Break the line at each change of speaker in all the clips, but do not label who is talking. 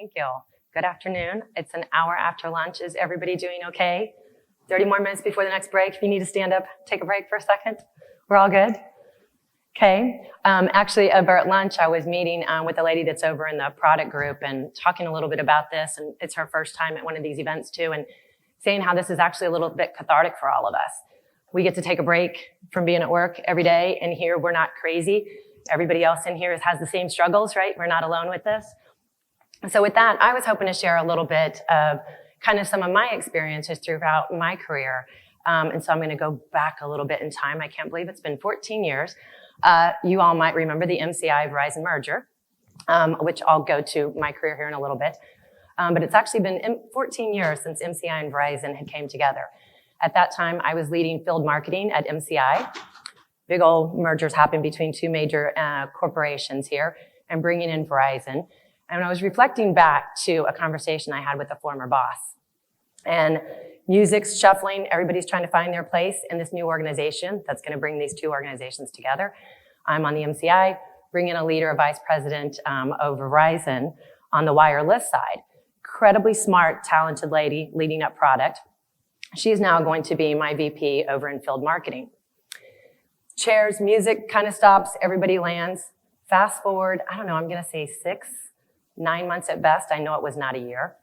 Thank you. Good afternoon. It's an hour after lunch. Is everybody doing okay? 30 more minutes before the next break. If you need to stand up, take a break for a second. We're all good? Okay. Actually, over at lunch, I was meeting with a lady that's over in the product group and talking a little bit about this. And it's her first time at one of these events too, and saying how this is actually a little bit cathartic for all of us. We get to take a break from being at work every day, and here we're not crazy. Everybody else in here has the same struggles, right? We're not alone with this. So with that, I was hoping to share a little bit of kind of some of my experiences throughout my career. And so I'm going to go back a little bit in time. I can't believe it's been 14 years. You all might remember the MCI Verizon merger, which I'll go to my career here in a little bit. But it's actually been 14 years since MCI and Verizon had came together. At that time, I was leading field marketing at MCI. Big old mergers happened between two major corporations here and bringing in Verizon. And I was reflecting back to a conversation I had with a former boss. And music's shuffling. Everybody's trying to find their place in this new organization that's going to bring these two organizations together. I'm on the MCI, bringing a leader, a vice president of Verizon on the wireless side. Incredibly smart, talented lady leading up product. She's now going to be my VP over in field marketing. Chairs, music kind of stops, everybody lands. Fast forward, I don't know, I'm going to say 9 months at best. I know it was not a year.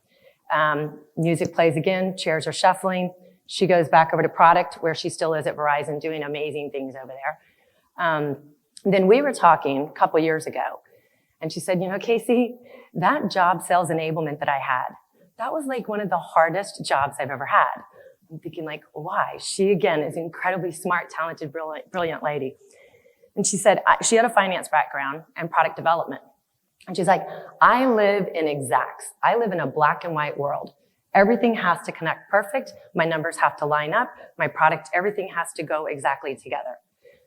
Music plays again, chairs are shuffling. She goes back over to product, where she still is at Verizon, doing amazing things over there. Then we were talking a couple years ago, and she said, you know, Casey, that job, sales enablement that I had, that was like one of the hardest jobs I've ever had. I'm thinking like, why? She, again, is an incredibly smart, talented, brilliant lady. And she said, she had a finance background and product development. And she's like, I live in exacts. I live in a black and white world. Everything has to connect perfect. My numbers have to line up. My product, everything has to go exactly together.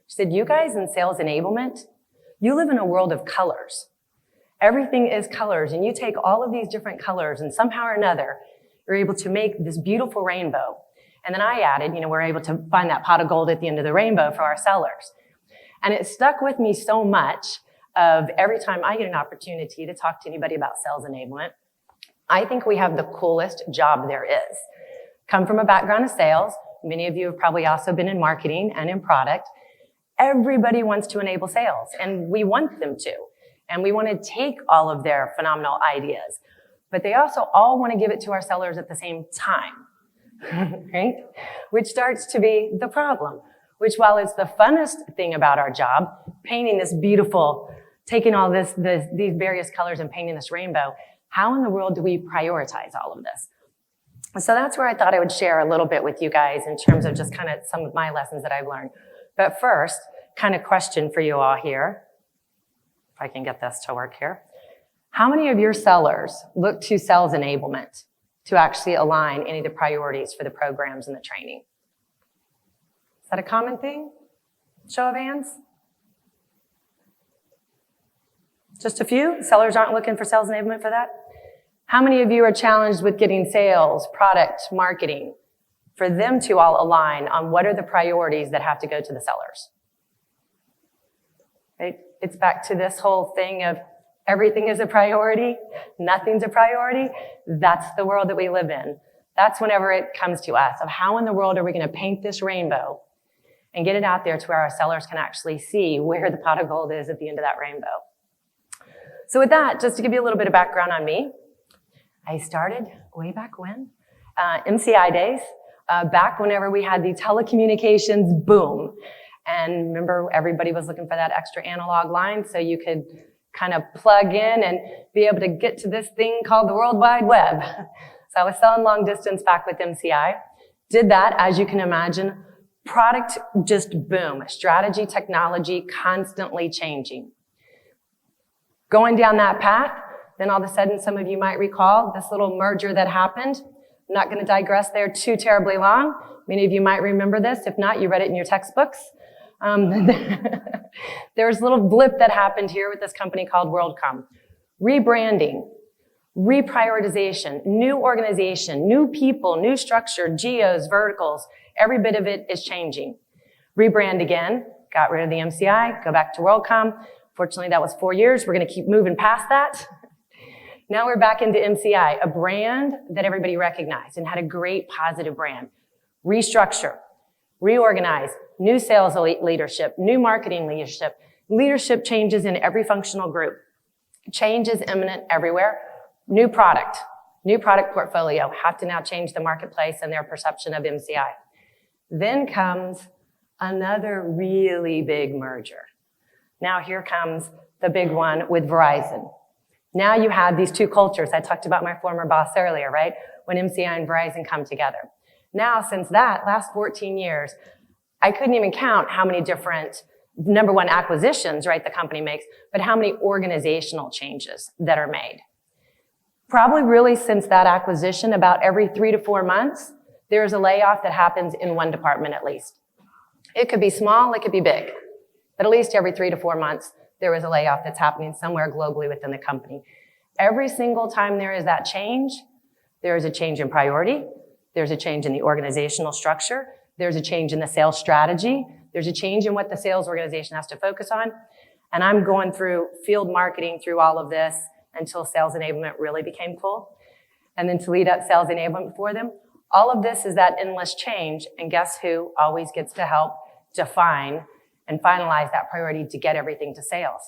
She said, you guys in sales enablement, you live in a world of colors. Everything is colors, and you take all of these different colors, and somehow or another, you're able to make this beautiful rainbow. And then I added, you know, we're able to find that pot of gold at the end of the rainbow for our sellers. And it stuck with me so much of every time I get an opportunity to talk to anybody about sales enablement, I think we have the coolest job there is. Come from a background of sales. Many of you have probably also been in marketing and in product. Everybody wants to enable sales, and we want them to. And we want to take all of their phenomenal ideas. But they also all want to give it to our sellers at the same time. Right? Which starts to be the problem. Which, while it's the funnest thing about our job, painting this beautiful, taking all these various colors and painting this rainbow, how in the world do we prioritize all of this? So that's where I thought I would share a little bit with you guys in terms of just kind of some of my lessons that I've learned. But first, kind of question for you all here, if I can get this to work here. How many of your sellers look to sales enablement to actually align any of the priorities for the programs and the training? Is that a common thing? Show of hands? Just a few? Sellers aren't looking for sales enablement for that? How many of you are challenged with getting sales, product, marketing, for them to all align on what are the priorities that have to go to the sellers? Right? It's back to this whole thing of everything is a priority, nothing's a priority. That's the world that we live in. That's whenever it comes to us of how in the world are we going to paint this rainbow and get it out there to where our sellers can actually see where the pot of gold is at the end of that rainbow. So with that, just to give you a little bit of background on me, I started way back when, MCI days, back whenever we had the telecommunications boom. And remember, everybody was looking for that extra analog line so you could kind of plug in and be able to get to this thing called the World Wide Web. So I was selling long distance back with MCI. Did that, as you can imagine, product just boom. Strategy, technology, constantly changing. Going down that path, then all of a sudden, some of you might recall this little merger that happened. I'm not going to digress there too terribly long. Many of you might remember this. If not, you read it in your textbooks. There was a little blip that happened here with this company called WorldCom. Rebranding, reprioritization, new organization, new people, new structure, geos, verticals. Every bit of it is changing. Rebrand again, got rid of the MCI, go back to WorldCom. Fortunately, that was 4 years. We're going to keep moving past that. Now we're back into MCI, a brand that everybody recognized and had a great positive brand. Restructure, reorganize, new sales leadership, new marketing leadership, leadership changes in every functional group. Change is imminent everywhere. New product portfolio, have to now change the marketplace and their perception of MCI. Then comes another really big merger. Now here comes the big one with Verizon. Now you have these two cultures. I talked about my former boss earlier, right? When MCI and Verizon come together. Now, since that, last 14 years, I couldn't even count how many different, number one, acquisitions, right, the company makes, but how many organizational changes that are made. Probably really since that acquisition, about every 3 to 4 months, there's a layoff that happens in one department at least. It could be small, it could be big, but at least every 3 to 4 months, there is a layoff that's happening somewhere globally within the company. Every single time there is that change, there is a change in priority, there's a change in the organizational structure, there's a change in the sales strategy, there's a change in what the sales organization has to focus on. And I'm going through field marketing through all of this until sales enablement really became cool. And then to lead up sales enablement for them. All of this is that endless change. And guess who always gets to help define and finalize that priority to get everything to sales?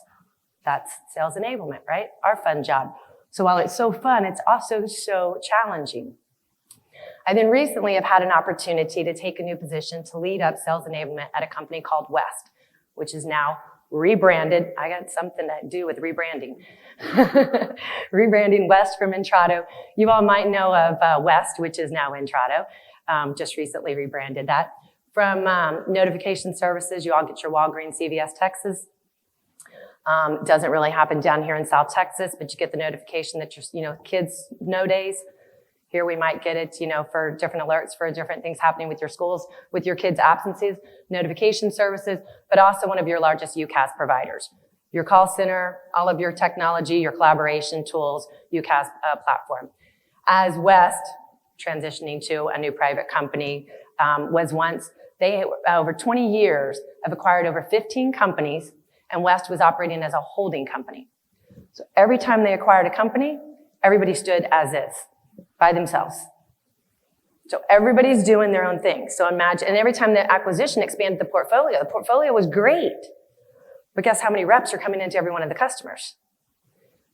That's sales enablement, right? Our fun job. So while it's so fun, it's also so challenging. I then recently have had an opportunity to take a new position to lead up sales enablement at a company called West, which is now rebranded. I got something to do with rebranding. Rebranding West from Entrado. You all might know of West, which is now Entrado. Just recently rebranded that. From notification services, you all get your Walgreens, CVS, Texas. Doesn't really happen down here in South Texas, but you get the notification that your kids nowadays. Here we might get it, for different alerts for different things happening with your schools, with your kids' absences, notification services, but also one of your largest UCaaS providers. Your call center, all of your technology, your collaboration tools, UCaaS platform. As West, transitioning to a new private company, was once, they, over 20 years, have acquired over 15 companies, and West was operating as a holding company. So every time they acquired a company, everybody stood as is. By themselves. So everybody's doing their own thing. So imagine, and every time the acquisition expanded the portfolio was great. But guess how many reps are coming into every one of the customers?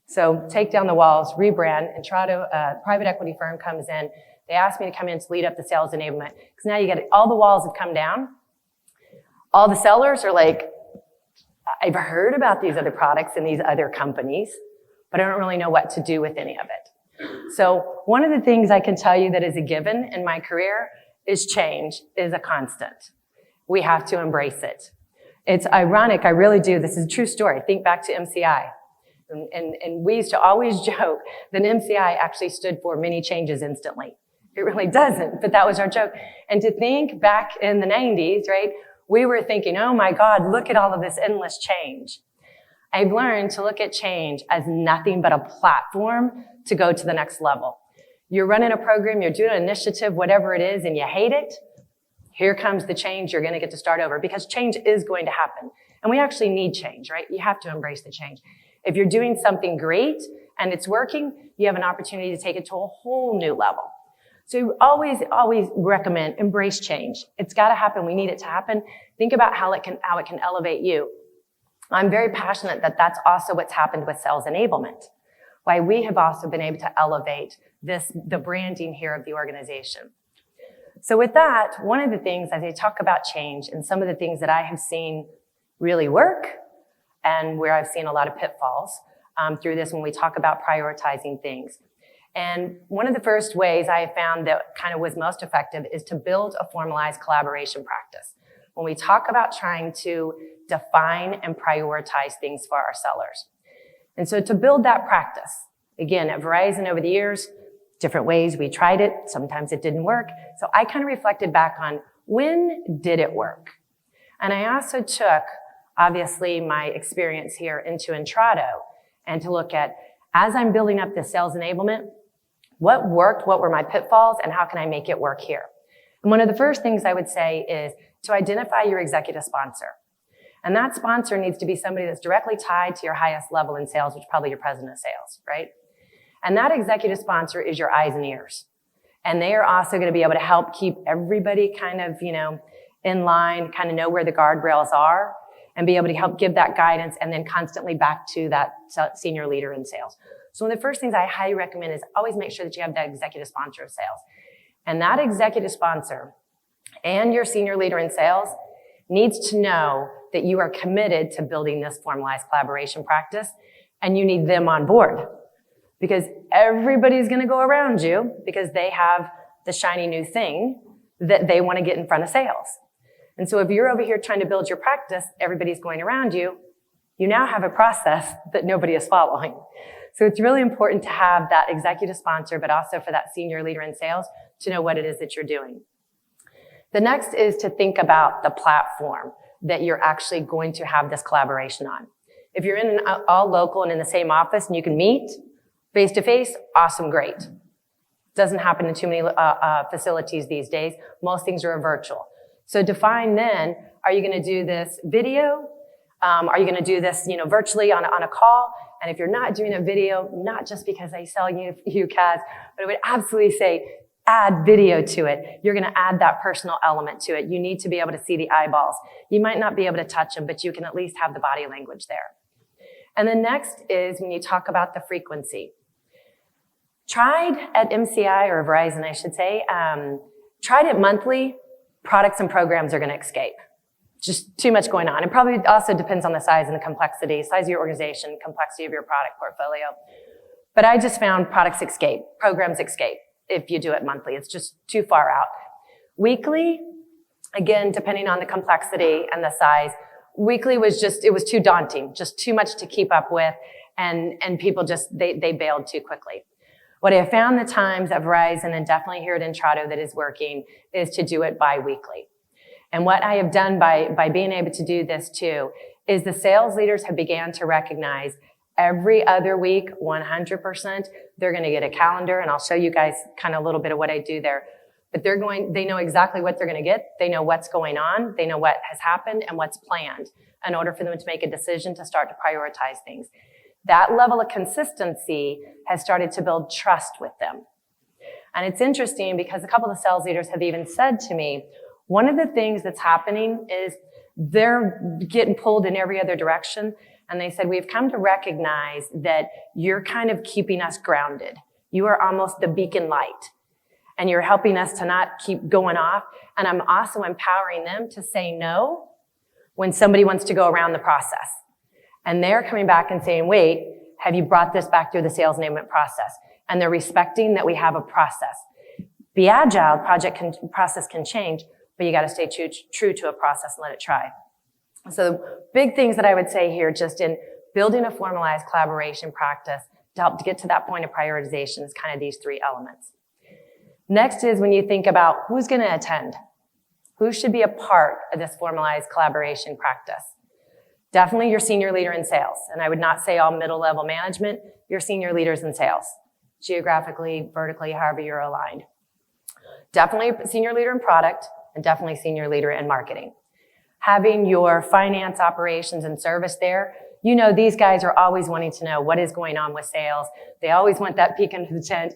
So take down the walls, rebrand, Entrado, private equity firm comes in. They asked me to come in to lead up the sales enablement. Because now you get all the walls have come down. All the sellers are like, I've heard about these other products and these other companies, but I don't really know what to do with any of it. So one of the things I can tell you that is a given in my career is change is a constant. We have to embrace it. It's ironic, I really do. This is a true story. Think back to MCI. And we used to always joke that MCI actually stood for many changes instantly. It really doesn't, but that was our joke. And to think back in the 90s, right, we were thinking, oh my God, look at all of this endless change. I've learned to look at change as nothing but a platform to go to the next level. You're running a program, you're doing an initiative, whatever it is, and you hate it. Here comes the change. You're going to get to start over because change is going to happen. And we actually need change, right? You have to embrace the change. If you're doing something great and it's working, you have an opportunity to take it to a whole new level. So always recommend embrace change. It's got to happen. We need it to happen. Think about how it can elevate you. I'm very passionate that that's also what's happened with sales enablement. Why we have also been able to elevate the branding here of the organization. So with that, one of the things as I talk about change and some of the things that I have seen really work and where I've seen a lot of pitfalls through this when we talk about prioritizing things. And one of the first ways I have found that kind of was most effective is to build a formalized collaboration practice. When we talk about trying to define and prioritize things for our sellers. And so to build that practice, again, at Verizon over the years, different ways we tried it. Sometimes it didn't work. So I kind of reflected back on when did it work? And I also took, obviously, my experience here into Entrado and to look at, as I'm building up the sales enablement, what worked, what were my pitfalls, and how can I make it work here? And one of the first things I would say is to identify your executive sponsor. And that sponsor needs to be somebody that's directly tied to your highest level in sales, which is probably your president of sales, right? And that executive sponsor is your eyes and ears. And they are also going to be able to help keep everybody kind of, in line, kind of know where the guardrails are, and be able to help give that guidance and then constantly back to that senior leader in sales. So one of the first things I highly recommend is always make sure that you have that executive sponsor of sales. And that executive sponsor and your senior leader in sales needs to know that you are committed to building this formalized collaboration practice, and you need them on board. Because everybody's going to go around you because they have the shiny new thing that they want to get in front of sales. And so if you're over here trying to build your practice, everybody's going around you, you now have a process that nobody is following. So it's really important to have that executive sponsor, but also for that senior leader in sales to know what it is that you're doing. The next is to think about the platform that you're actually going to have this collaboration on. If you're in all local and in the same office and you can meet face-to-face, awesome, great. Doesn't happen in too many facilities these days. Most things are virtual. So define then, are you going to do this video? Are you going to do this, virtually on a call? And if you're not doing a video, not just because I sell you CAS, but I would absolutely say add video to it. You're going to add that personal element to it. You need to be able to see the eyeballs. You might not be able to touch them, but you can at least have the body language there. And the next is when you talk about the frequency. Tried at MCI, or Verizon, I should say, tried it monthly, products and programs are going to escape. Just too much going on. It probably also depends on the size and the complexity, size of your organization, complexity of your product portfolio. But I just found products escape, programs escape if you do it monthly. It's just too far out. Weekly, again, depending on the complexity and the size, weekly was it was too daunting, just too much to keep up with, and people they bailed too quickly. What I found the times at Verizon, and definitely here at Intrado that is working, is to do it bi-weekly. And what I have done by being able to do this too, is the sales leaders have began to recognize every other week, 100%, they're going to get a calendar, and I'll show you guys kind of a little bit of what I do there. But they know exactly what they're going to get. They know what's going on. They know what has happened and what's planned in order for them to make a decision to start to prioritize things. That level of consistency has started to build trust with them. And it's interesting because a couple of the sales leaders have even said to me, one of the things that's happening is they're getting pulled in every other direction. And they said, we've come to recognize that you're kind of keeping us grounded. You are almost the beacon light. And you're helping us to not keep going off. And I'm also empowering them to say no when somebody wants to go around the process. And they're coming back and saying, wait, have you brought this back through the sales enablement process? And they're respecting that we have a process. Be agile, process can change, but you got to stay true to a process and let it try. So the big things that I would say here, just in building a formalized collaboration practice to help to get to that point of prioritization, is kind of these three elements. Next is when you think about who's going to attend. Who should be a part of this formalized collaboration practice? Definitely your senior leader in sales. And I would not say all middle-level management, your senior leaders in sales. Geographically, vertically, however you're aligned. Definitely senior leader in product, and definitely senior leader in marketing. Having your finance, operations, and service there, these guys are always wanting to know what is going on with sales. They always want that peek into the tent.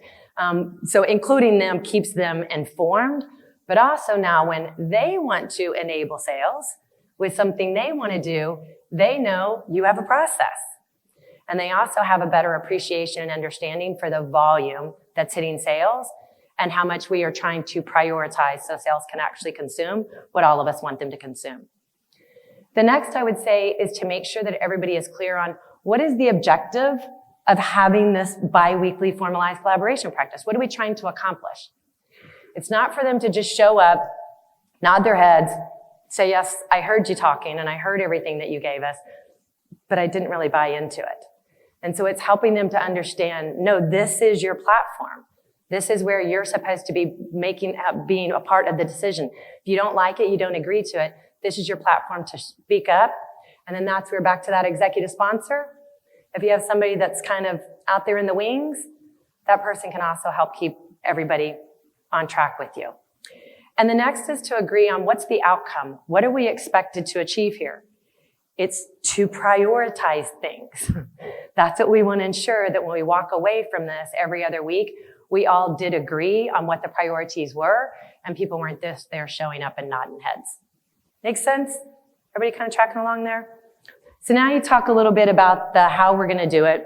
So including them keeps them informed, but also now when they want to enable sales with something they want to do, they know you have a process. And they also have a better appreciation and understanding for the volume that's hitting sales and how much we are trying to prioritize so sales can actually consume what all of us want them to consume. The next I would say is to make sure that everybody is clear on what is the objective of having this bi-weekly formalized collaboration practice. What are we trying to accomplish? It's not for them to just show up, nod their heads, say, yes, I heard you talking and I heard everything that you gave us, but I didn't really buy into it. And so it's helping them to understand, no, this is your platform. This is where you're supposed to be being a part of the decision. If you don't like it, you don't agree to it, this is your platform to speak up. And then that's where back to that executive sponsor. If you have somebody that's kind of out there in the wings, that person can also help keep everybody on track with you. And the next is to agree on what's the outcome. What are we expected to achieve here? It's to prioritize things. That's what we want to ensure, that when we walk away from this every other week, we all did agree on what the priorities were, and people weren't just there showing up and nodding heads. Make sense? Everybody kind of tracking along there? So now you talk a little bit about the how we're going to do it,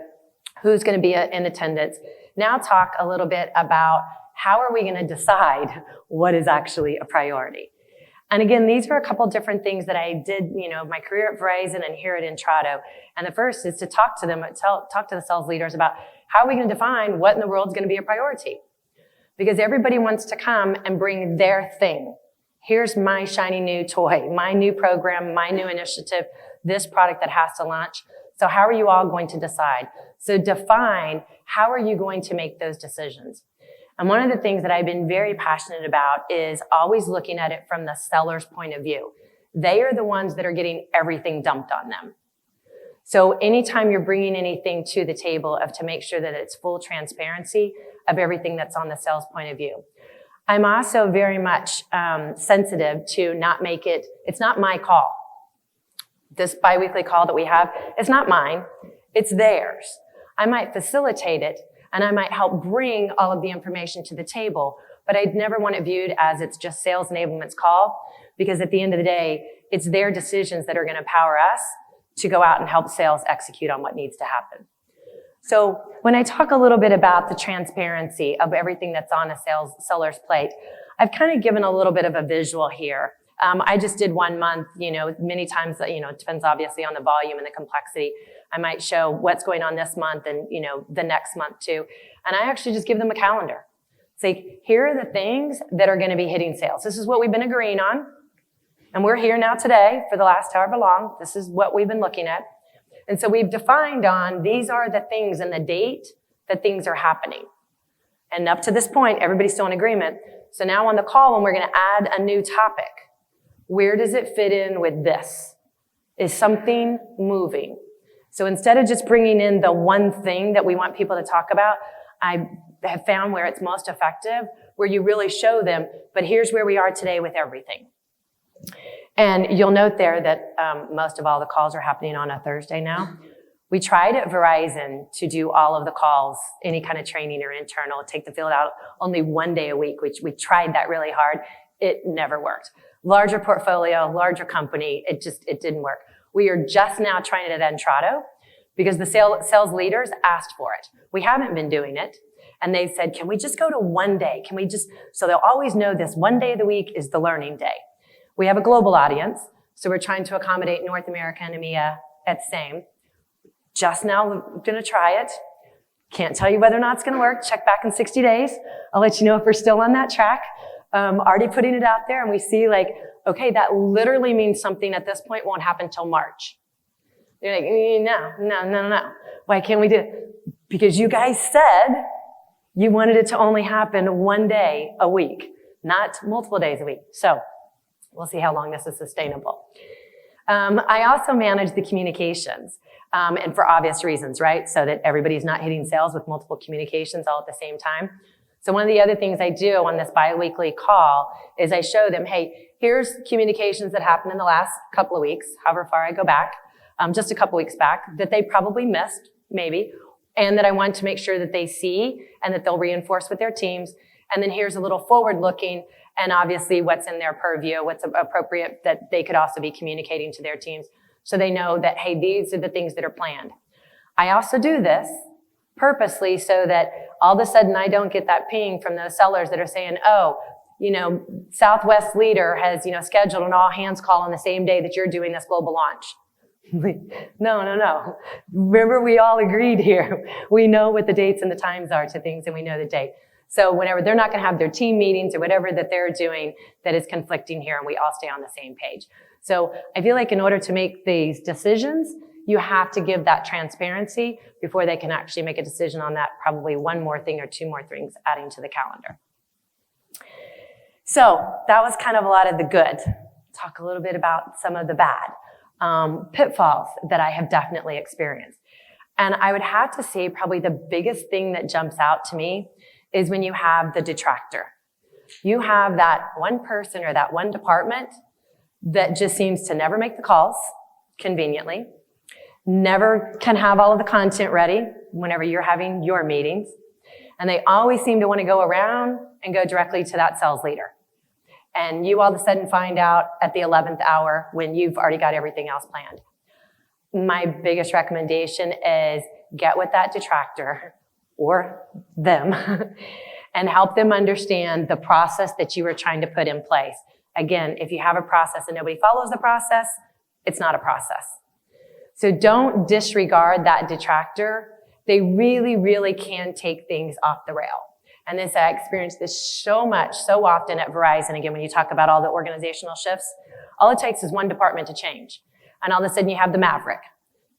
who's going to be in attendance. Now talk a little bit about how are we going to decide what is actually a priority. And again, these are a couple different things that I did, my career at Verizon and here at Entrado. And the first is to talk to the sales leaders about how are we going to define what in the world is going to be a priority. Because everybody wants to come and bring their thing. Here's my shiny new toy, my new program, my new initiative, this product that has to launch. So how are you all going to decide? So define, how are you going to make those decisions? And one of the things that I've been very passionate about is always looking at it from the seller's point of view. They are the ones that are getting everything dumped on them. So anytime you're bringing anything to the table to make sure that it's full transparency of everything that's on the sales point of view. I'm also very much sensitive to not make it, it's not my call. This biweekly call that we have, it's not mine, it's theirs. I might facilitate it, and I might help bring all of the information to the table, but I'd never want it viewed as it's just sales enablement's call, because at the end of the day, it's their decisions that are going to power us to go out and help sales execute on what needs to happen. So when I talk a little bit about the transparency of everything that's on a seller's plate, I've kind of given a little bit of a visual here. I just did 1 month, many times, it depends obviously on the volume and the complexity. I might show what's going on this month and, the next month too. And I actually just give them a calendar. Say, here are the things that are going to be hitting sales. This is what we've been agreeing on. And we're here now today for the last however long. This is what we've been looking at. And so we've defined on these are the things and the date that things are happening. And up to this point, everybody's still in agreement. So now on the call, when we're going to add a new topic, where does it fit in with this? Is something moving? So instead of just bringing in the one thing that we want people to talk about, I have found where it's most effective, where you really show them, but here's where we are today with everything. And you'll note there that most of all the calls are happening on a Thursday now. We tried at Verizon to do all of the calls, any kind of training or internal, take the field out only 1 day a week, which we tried that really hard. It never worked. Larger portfolio, larger company, it didn't work. We are just now trying it at Entrado because the sales leaders asked for it. We haven't been doing it. And they said, can we just go to 1 day? So they'll always know this 1 day of the week is the learning day. We have a global audience, so we're trying to accommodate North America and EMEA at same. Just now, we're going to try it. Can't tell you whether or not it's going to work. Check back in 60 days. I'll let you know if we're still on that track. Already putting it out there, and we see okay, that literally means something at this point won't happen till March. They're like, no. Why can't we do it? Because you guys said you wanted it to only happen 1 day a week, not multiple days a week. So we'll see how long this is sustainable. I also manage the communications, and for obvious reasons, right? So that everybody's not hitting sales with multiple communications all at the same time. So one of the other things I do on this biweekly call is I show them, hey, here's communications that happened in the last couple of weeks, however far I go back, just a couple weeks back, that they probably missed, maybe, and that I want to make sure that they see and that they'll reinforce with their teams. And then here's a little forward-looking, and obviously what's in their purview, what's appropriate that they could also be communicating to their teams so they know that, hey, these are the things that are planned. I also do this purposely so that all of a sudden I don't get that ping from those sellers that are saying, oh, Southwest leader has, scheduled an all hands call on the same day that you're doing this global launch. No. Remember, we all agreed here. We know what the dates and the times are to things, and we know the date. So whenever they're not going to have their team meetings or whatever that they're doing that is conflicting here, and we all stay on the same page. So I feel like in order to make these decisions, you have to give that transparency before they can actually make a decision on that, probably one more thing or two more things adding to the calendar. So that was kind of a lot of the good. Talk a little bit about some of the bad pitfalls that I have definitely experienced. And I would have to say probably the biggest thing that jumps out to me is when you have the detractor. You have that one person or that one department that just seems to never make the calls, conveniently, never can have all of the content ready whenever you're having your meetings. And they always seem to want to go around and go directly to that sales leader. And you all of a sudden find out at the 11th hour when you've already got everything else planned. My biggest recommendation is get with that detractor or them and help them understand the process that you are trying to put in place. Again, if you have a process and nobody follows the process, it's not a process. So don't disregard that detractor. They really, really can take things off the rail. And this, I experienced this so often at Verizon. Again, when you talk about all the organizational shifts, all it takes is one department to change. And all of a sudden you have the maverick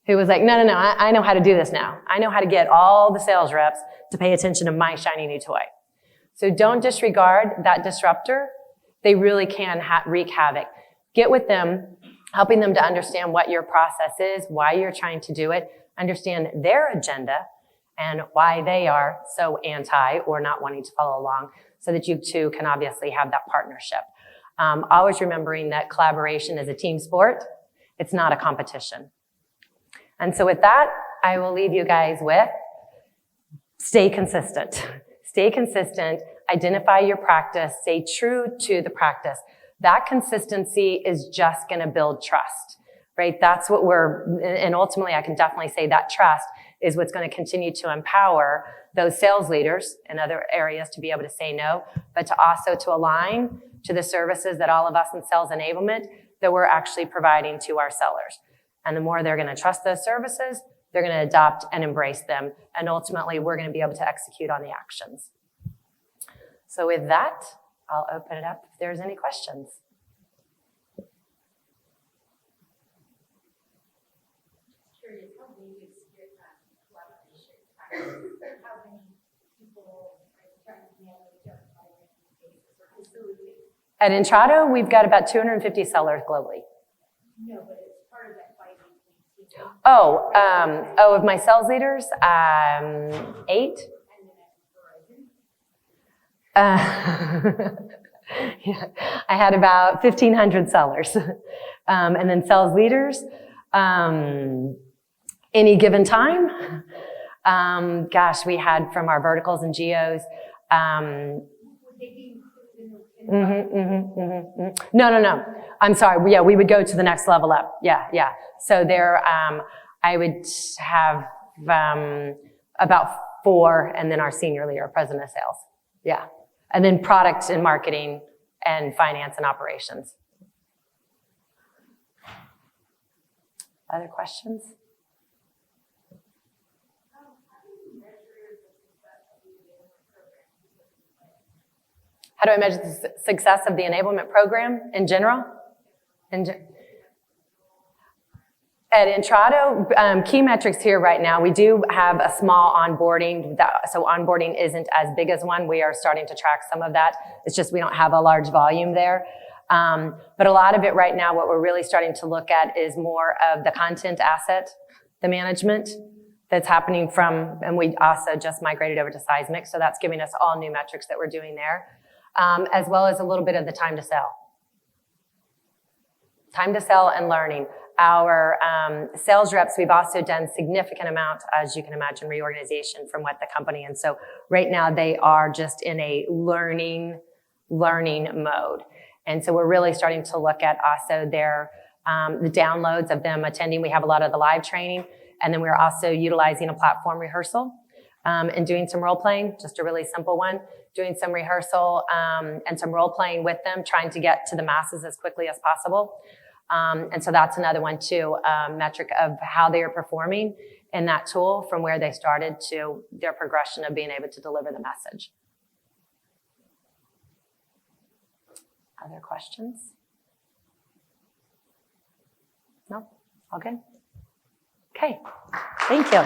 who was like, no, I know how to do this now. I know how to get all the sales reps to pay attention to my shiny new toy. So don't disregard that disruptor. They really can wreak havoc. Get with them, helping them to understand what your process is, why you're trying to do it, understand their agenda, and why they are so anti or not wanting to follow along, so that you two can obviously have that partnership. Always remembering that collaboration is a team sport. It's not a competition. And so with that, I will leave you guys with stay consistent. Stay consistent, identify your practice, stay true to the practice. That consistency is just going to build trust, right? That's what and ultimately I can definitely say that trust is what's going to continue to empower those sales leaders in other areas to be able to say no, but to also to align to the services that all of us in sales enablement that we're actually providing to our sellers. And the more they're going to trust those services, they're going to adopt and embrace them. And ultimately, we're going to be able to execute on the actions. So with that, I'll open it up if there's any questions.
Curious, how big is your collaboration practice? How many people are trying to manage justify spaces or facilities?
At Entrado, we've got about 250 sellers globally.
No, but it's part of that fighting.
Of my sales leaders, 8.
And then at Verizon?
Yeah, I had about 1,500 sellers. And then sales leaders, any given time, we had from our verticals and geos.
Would they be included in the
No. I'm sorry. Yeah, we would go to the next level up. Yeah. So there, I would have about 4, and then our senior leader, president of sales. Yeah. And then product and marketing and finance and operations. Other questions? How do I measure the success of the enablement program in general? At Entrado, key metrics here right now, we do have a small onboarding, so onboarding isn't as big as one. We are starting to track some of that. It's just we don't have a large volume there. But a lot of it right now, what we're really starting to look at is more of the content asset, the management that's happening from, and we also just migrated over to Seismic, so that's giving us all new metrics that we're doing there, as well as a little bit of the time to sell. Time to sell and learning. Our sales reps, we've also done significant amount, as you can imagine, reorganization from what the company. And so right now they are just in a learning mode. And so we're really starting to look at also their, the downloads of them attending. We have a lot of the live training. And then we're also utilizing a platform rehearsal and doing some role playing, just a really simple one, doing some rehearsal and some role playing with them, trying to get to the masses as quickly as possible. And so that's another one too, metric of how they are performing in that tool from where they started to their progression of being able to deliver the message. Other questions? No? All good? Okay. Thank you.